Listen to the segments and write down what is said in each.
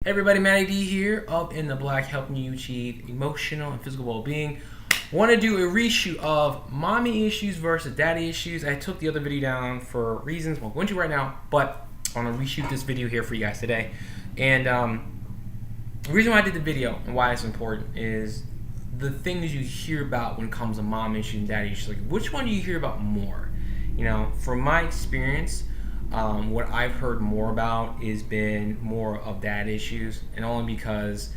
Everybody, Matty D here, up in the black, helping you achieve emotional and physical well-being. Want to do a reshoot of mommy issues versus daddy issues. I took the other video down for reasons we'll go into right now, but I want to reshoot this video here for you guys today. And the reason why I did the video and why it's important is the things you hear about when it comes to mom issues and daddy issues. Like, which one do you hear about more? You know, from my experience, what I've heard more about has been more of dad issues, and only because,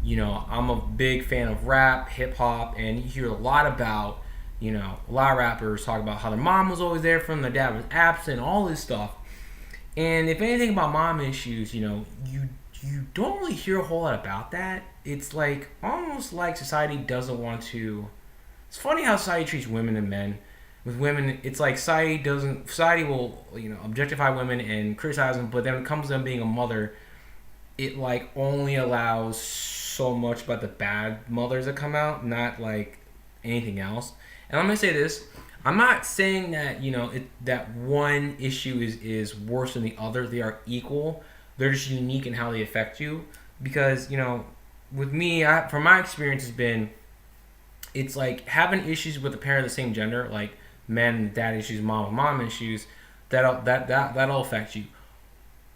you know, I'm a big fan of rap, hip hop, and you hear a lot about, you know, a lot of rappers talk about how their mom was always there for them, their dad was absent, all this stuff. And if anything about mom issues, you know, you don't really hear a whole lot about that. It's like almost like society doesn't want to. It's funny how society treats women and men. With women, it's like society will, you know, objectify women and criticize them, but then when it comes to them being a mother, it like only allows so much about the bad mothers that come out, not like anything else. And I'm gonna say this: I'm not saying that, you know, that one issue is worse than the other. They are equal. They're just unique in how they affect you. Because, you know, with me, from my experience, has been, it's like having issues with a parent of the same gender, like men, dad issues, mom issues, that'll affect you.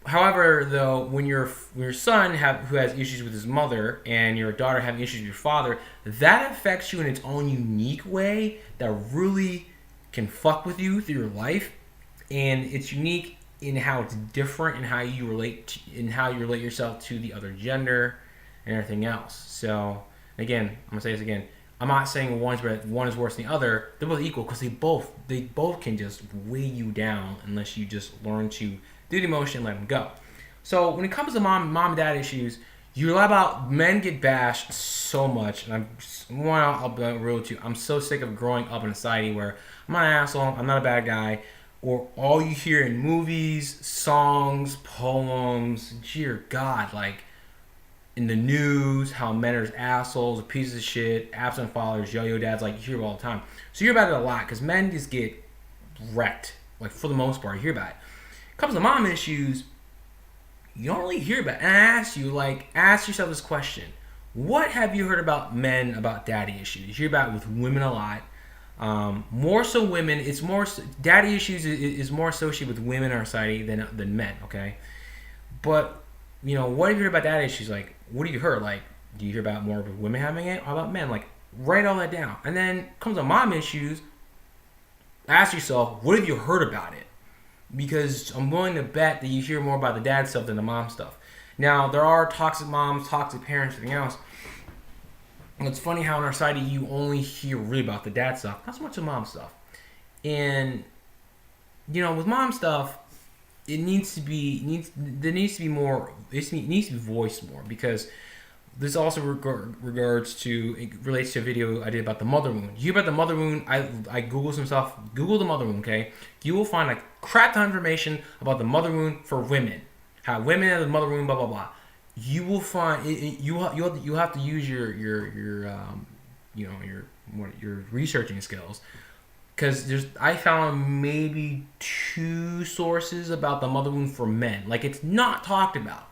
However, though, when your son who has issues with his mother and your daughter having issues with your father, that affects you in its own unique way that really can fuck with you through your life, and it's unique in how it's different in how you relate yourself to the other gender and everything else. So again, I'm gonna say this again. I'm not saying one is worse than the other. They're both equal because they both can just weigh you down unless you just learn to do the emotion and let them go. So when it comes to mom and dad issues, you're a lot about men get bashed so much, and I'll be real with you. I'm so sick of growing up in a society where I'm not an asshole, I'm not a bad guy, or all you hear in movies, songs, poems, dear God, like in the news, how men are assholes, pieces of shit, absent fathers, yo-yo dads, like you hear it all the time. So you hear about it a lot because men just get wrecked, like for the most part, you hear about it. Comes to mom issues, you don't really hear about it. And I ask you, ask yourself this question: what have you heard about men about daddy issues? You hear about it with women a lot. More so women. It's more daddy issues is more associated with women in our society than men. Okay, but you know, what have you heard about daddy issues? Like, what have you heard? Like, do you hear about more of women having it, or about men? Like, write all that down. And then comes to mom issues. Ask yourself, what have you heard about it? Because I'm willing to bet that you hear more about the dad stuff than the mom stuff. Now, there are toxic moms, toxic parents, everything else. And it's funny how in our society you only hear really about the dad stuff, not so much the mom stuff. And, you know, with mom stuff, it needs to be voiced more, because this also relates to a video I did about the mother wound. You hear about the mother wound? I Googled some stuff. Google the mother wound, okay? You will find a crap ton of information about the mother wound for women. How women have the mother wound, blah blah blah. You will find you have to use your researching skills, because I found maybe 2 sources about the mother wound for men. Like, it's not talked about.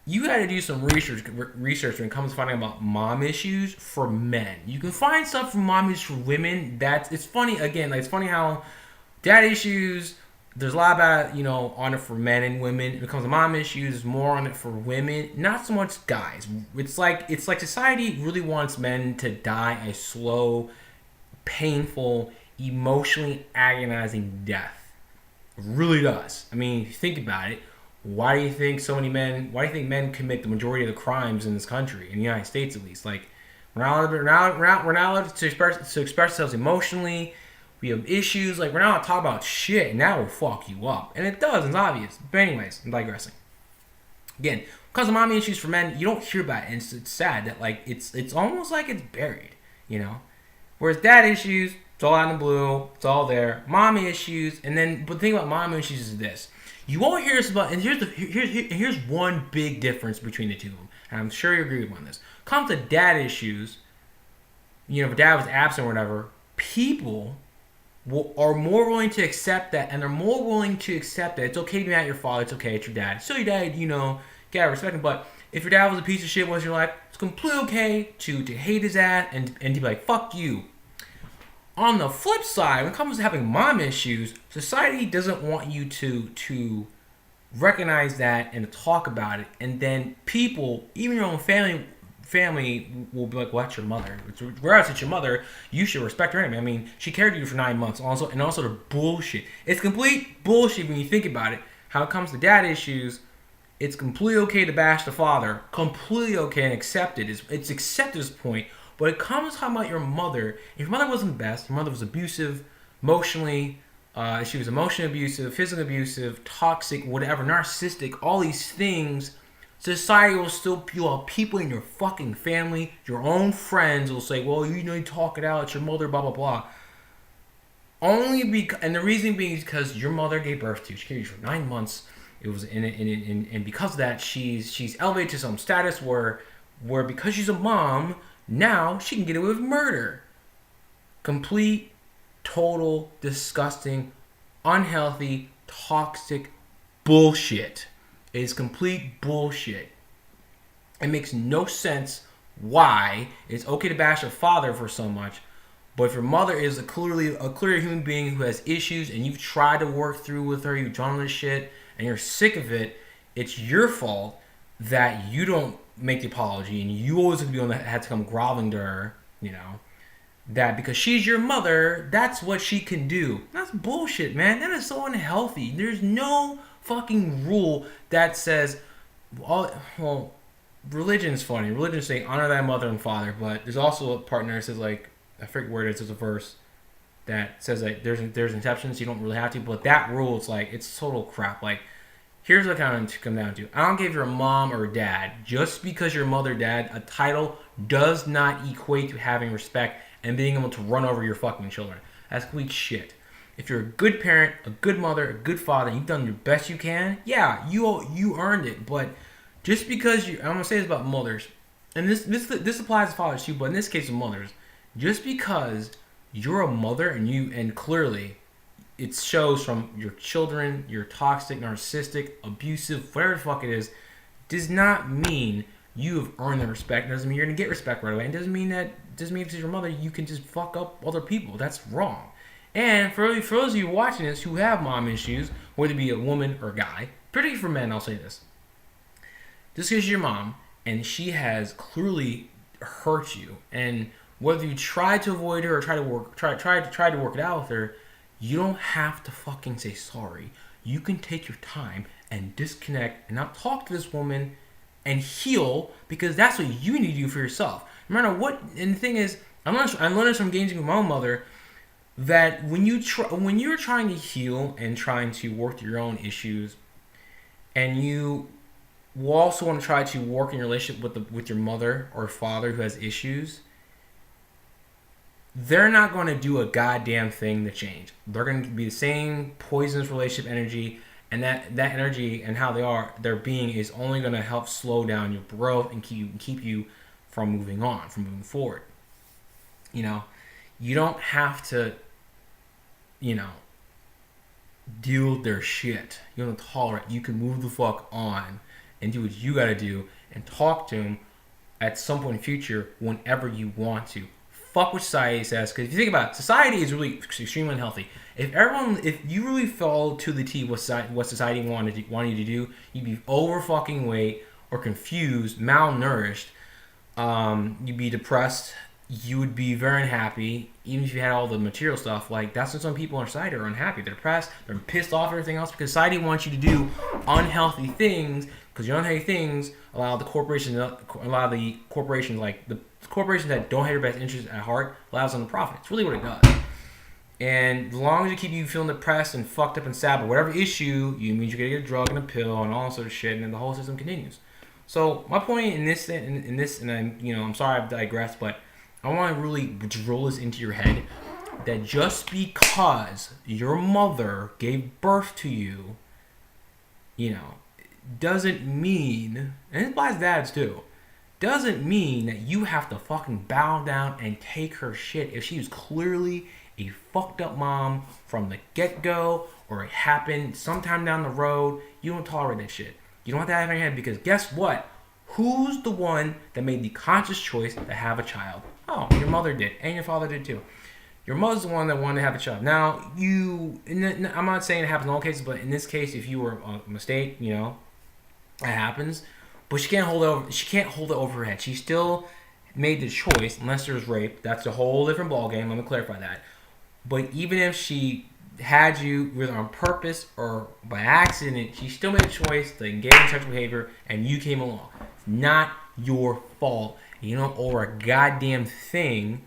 You got to do some research when it comes to finding about mom issues for men. You can find stuff from mom issues for women. It's funny, again, like, it's funny how dad issues, there's a lot about, you know, on it for men and women. When it comes to mom issues, there's more on it for women, not so much guys. It's like society really wants men to die a slow, painful, emotionally agonizing death. It really does. I mean, think about it. Why do you think men commit the majority of the crimes in this country, in the United States at least? Like, we're not allowed to express ourselves emotionally. We have issues. Like, we're not allowed to talk about shit, and that will fuck you up. And it does, it's obvious. But anyways, I'm digressing. Again, because of mommy issues for men, you don't hear about it, and it's sad that, like, it's almost like it's buried, you know? Whereas dad issues, it's all out in the blue, it's all there. Mommy issues, but the thing about mommy issues is this: you won't hear us about, and here's one big difference between the two of them, and I'm sure you agree with me on this. Comes to dad issues, you know, if dad was absent or whatever, people are more willing to accept that, and they're more willing to accept that it's okay to be mad at your father, it's okay, it's your dad. So your dad, you know, gotta respect him. But if your dad was a piece of shit once in your life, it's completely okay to hate his ass and to be like, fuck you. On the flip side, when it comes to having mom issues, society doesn't want you to recognize that and to talk about it. And then people, even your own family will be like, well, that's your mother. Whereas it's your mother, you should respect her anyway. I mean, she carried you for 9 months. Also the bullshit. It's complete bullshit when you think about it. How it comes to dad issues, it's completely okay to bash the father. Completely okay and accepted. It's accepted at this point. But it comes talking about your mother. If your mother wasn't the best, your mother was abusive, emotionally, she was emotionally abusive, physically abusive, toxic, whatever, narcissistic, all these things, society will still people in your fucking family, your own friends will say, well, you talk it out, it's your mother, blah, blah, blah. And the reason being is because your mother gave birth to you. She carried you for 9 months. It was and because of that, she's elevated to some status where because she's a mom, now she can get away with murder. Complete, total, disgusting, unhealthy, toxic bullshit. It is complete bullshit. It makes no sense why it's okay to bash a father for so much, but if your mother is a clear human being who has issues and you've tried to work through with her, you've done this shit, and you're sick of it, it's your fault that you don't make the apology and you always have to be on that had to come groveling to her, that because she's your mother, that's what she can do. That's bullshit, man. That is so unhealthy. There's no fucking rule that says, well, religion's funny. Religion's saying honor thy mother and father, but there's also a part in there that says, like, I forget where it is, there's a verse that says like there's exceptions, you don't really have to, but that rule, it's like, it's total crap. Like, here's what I come down to. I don't care if you're a mom or a dad. Just because you're a mother or dad, a title does not equate to having respect and being able to run over your fucking children. That's complete shit. If you're a good parent, a good mother, a good father, and you've done your best you can, yeah, you earned it. But just because I'm gonna say this about mothers, and this applies to fathers too, but in this case of mothers, just because you're a mother and clearly it shows from your children, you're toxic, narcissistic, abusive, whatever the fuck it is, does not mean you have earned the respect. It doesn't mean you're gonna get respect right away. It doesn't mean if it's your mother, you can just fuck up other people. That's wrong. And for those of you watching this who have mom issues, whether it be a woman or a guy, particularly for men, I'll say this. Just because you're your mom and she has clearly hurt you, and whether you try to avoid her or try to work it out with her, you don't have to fucking say sorry. You can take your time and disconnect and not talk to this woman and heal, because that's what you need to do for yourself. No matter what. And the thing is, I'm learning from engaging with my own mother that when you're trying to heal and trying to work through your own issues, and you will also want to try to work in your relationship with your mother or father who has issues, they're not going to do a goddamn thing to change. They're going to be the same poisonous relationship energy, and that energy and how their being is only going to help slow down your growth and keep you from moving forward. You don't have to, deal with their shit. You don't tolerate. You can move the fuck on and do what you got to do and talk to them at some point in the future whenever you want to. Fuck what society says, because if you think about it, society is really extremely unhealthy. If you really followed to the T what society wanted you to do, you'd be over fucking weight or confused, malnourished. You'd be depressed. You would be very unhappy, even if you had all the material stuff. Like, that's when some people in society are unhappy. They're depressed. They're pissed off at everything else because society wants you to do unhealthy things, because your unhealthy things allow the corporations, like the corporations that don't have your best interests at heart, allows them to profit. It's really what it does. And as long as it keep you feeling depressed and fucked up and sad, but whatever issue, you means you're gonna get a drug and a pill and all sort of shit, and then the whole system continues. So my point in this, and I'm sorry I've digressed, but I want to really drill this into your head that just because your mother gave birth to you, doesn't mean, and it applies to dads too, doesn't mean that you have to fucking bow down and take her shit if she was clearly a fucked up mom from the get-go, or it happened sometime down the road. You don't tolerate that shit. You don't have to have it in your head because guess what? Who's the one that made the conscious choice to have a child? Oh, your mother did, and your father did too. Your mother's the one that wanted to have a child. Now, I'm not saying it happens in all cases, but in this case, if you were a mistake, you know, it happens. But she can't hold it over. She can't hold it over her head. She still made the choice, unless there's rape. That's a whole different ballgame. Let me clarify that. But even if she had you whether on purpose or by accident, she still made a choice to engage in sexual behavior, and you came along. It's not your fault. You don't owe her a goddamn thing,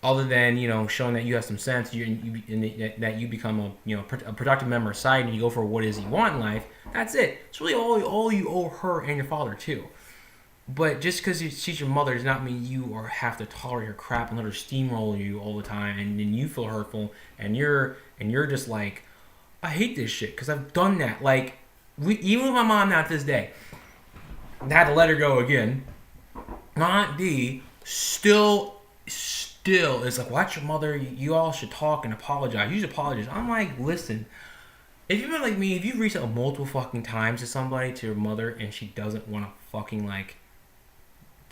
other than showing that you have some sense. That you become a productive member of society, and you go for what it is you want in life. That's it. It's really all you owe her and your father too. But just because she's your mother does not mean you have to tolerate her crap and let her steamroll you all the time, and then you feel hurtful, and you're just like, I hate this shit because I've done that. Like, even with my mom now to this day, I had to let her go again. Aunt D still is like, watch your mother. You all should talk and apologize. You should apologize. I'm like, listen, if you've been like me, if you've reached out multiple fucking times to somebody, to your mother, and she doesn't want to fucking like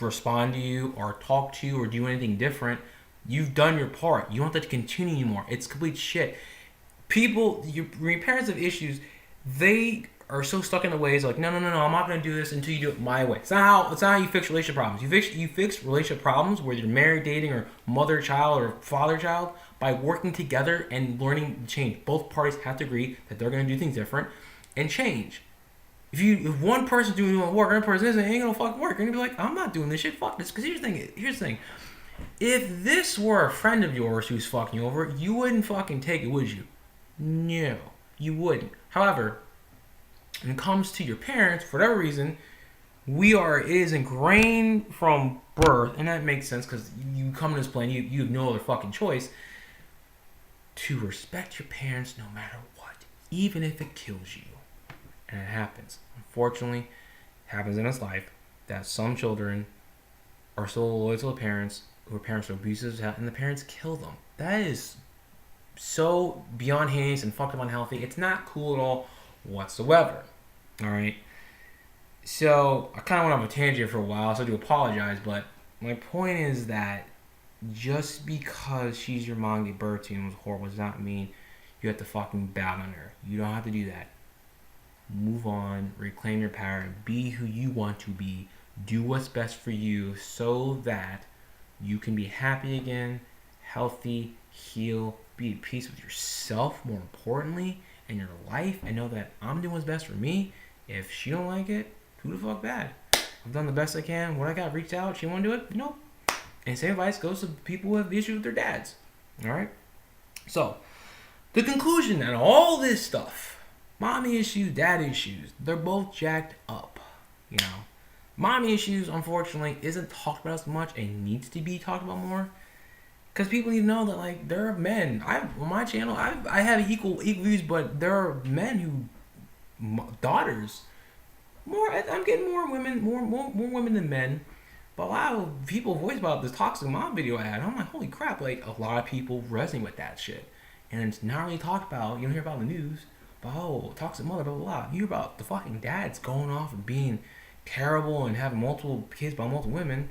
respond to you or talk to you or do anything different, you've done your part. You don't have to continue anymore. It's complete shit. When your parents have issues, they are so stuck in the ways like, no, I'm not going to do this until you do it my way. It's not how you fix relationship problems. You fix relationship problems, whether you're married, dating, or mother-child or father-child, by working together and learning to change. Both parties have to agree that they're going to do things different and change. If one person's doing work, another person isn't, it ain't gonna fucking work. You're gonna be like, I'm not doing this shit. Fuck this. Because here's the thing. If this were a friend of yours who's fucking you over, you wouldn't fucking take it, would you? No, you wouldn't. However, when it comes to your parents, for whatever reason, it is ingrained from birth, and that makes sense because you come to this plane, you have no other fucking choice, to respect your parents no matter what, even if it kills you. And it happens. Unfortunately, it happens in this life that some children are so loyal to the parents, who parents are abusive, and the parents kill them. That is so beyond heinous and fucked up unhealthy. It's not cool at all whatsoever. Alright? So, I kind of went off a tangent for a while, so I do apologize, but my point is that just because she's your mom, gave birth to you, and was horrible, does not mean you have to fucking bow on her. You don't have to do that. Move on, reclaim your power, be who you want to be, do what's best for you so that you can be happy again, healthy, heal, be at peace with yourself, more importantly, and your life, and know that I'm doing what's best for me. If she don't like it, who the fuck bad? I've done the best I can. What I got, reached out, she want to do it? Nope. And same advice goes to people who have issues with their dads. Alright? So, the conclusion on all this stuff, mommy issues, dad issues, they're both jacked up. Mommy issues, unfortunately, isn't talked about as much and needs to be talked about more. Because people need to know that, like, there are men. On my channel, I have equal views, but there are men daughters. I'm getting more women than men. But a lot of people voice about this toxic mom video I had. I'm like, holy crap! Like, a lot of people resonate with that shit, and it's not really talked about. You don't hear about in the news. Toxic mother, blah, blah, blah. You hear about the fucking dads going off and being terrible and having multiple kids by multiple women.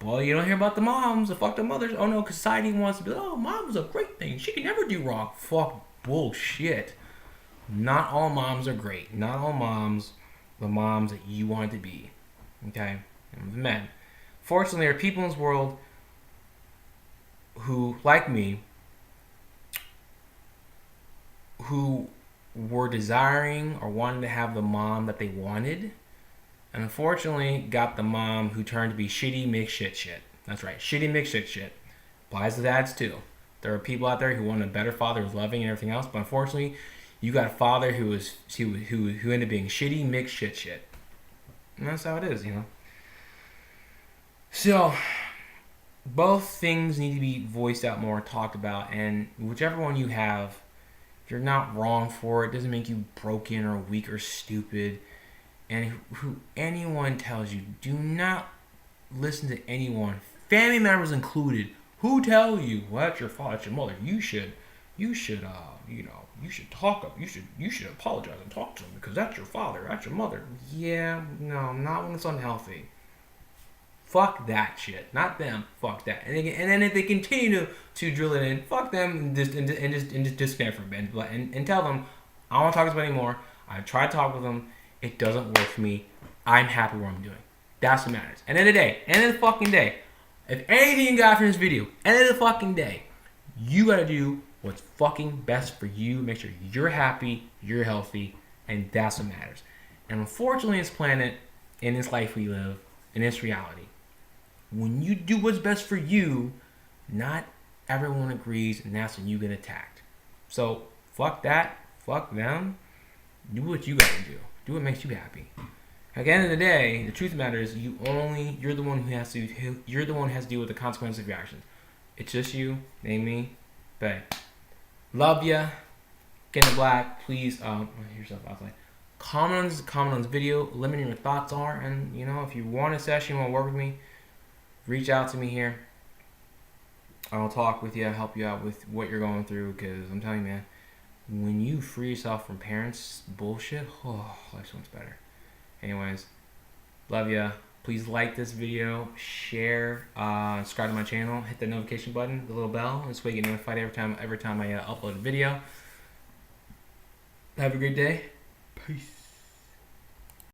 Well, you don't hear about the moms, the fucked up mothers. Oh no, because society wants to be like, oh, mom's a great thing. She can never do wrong. Fuck bullshit. Not all moms are great. Not all moms are the moms that you want to be. Okay? And the men. Fortunately, there are people in this world who, like me, who were desiring or wanted to have the mom that they wanted, and unfortunately got the mom who turned to be shitty mixed shit. That's right, shitty mixed shit. Applies to dads too. There are people out there who want a better father who's loving and everything else, but unfortunately you got a father who ended up being shitty mixed shit. And that's how it is, So both things need to be voiced out more, talked about, and whichever one you have, you're not wrong for it. Doesn't make you broken or weak or stupid. And who anyone tells you, do not listen to anyone, family members included, who tell you, well, that's your father, that's your mother. You should You should talk up. You should apologize and talk to them because that's your father, that's your mother. Yeah, no, not when it's unhealthy. Fuck that shit. Not them. Fuck that. And then if they continue to drill it in, fuck them and just disconnect from it and tell them I don't want to talk to them anymore. I tried to talk with them. It doesn't work for me. I'm happy with what I'm doing. That's what matters. End of the day. End of the fucking day. If anything you got from this video, end of the fucking day, you gotta do what's fucking best for you. Make sure you're happy, you're healthy, and that's what matters. And unfortunately, in this planet, in this life we live, in this reality, when you do what's best for you, not everyone agrees, and that's when you get attacked. So fuck that. Fuck them. Do what you gotta do. Do what makes you happy. At the end of the day, the truth matters. You're the one who has to deal with the consequences of your actions. It's just you, name me, bae. Love ya. Get in the black. Please, hear yourself outside. Comment on this video. Let me know your thoughts are, and if you want a session, want to work with me, reach out to me here. I'll talk with you, help you out with what you're going through. Because I'm telling you, man, when you free yourself from parents' bullshit, life so much better. Anyways, love ya. Please like this video, share, subscribe to my channel, hit the notification button, the little bell. This way you get notified every time I upload a video. Have a great day. Peace.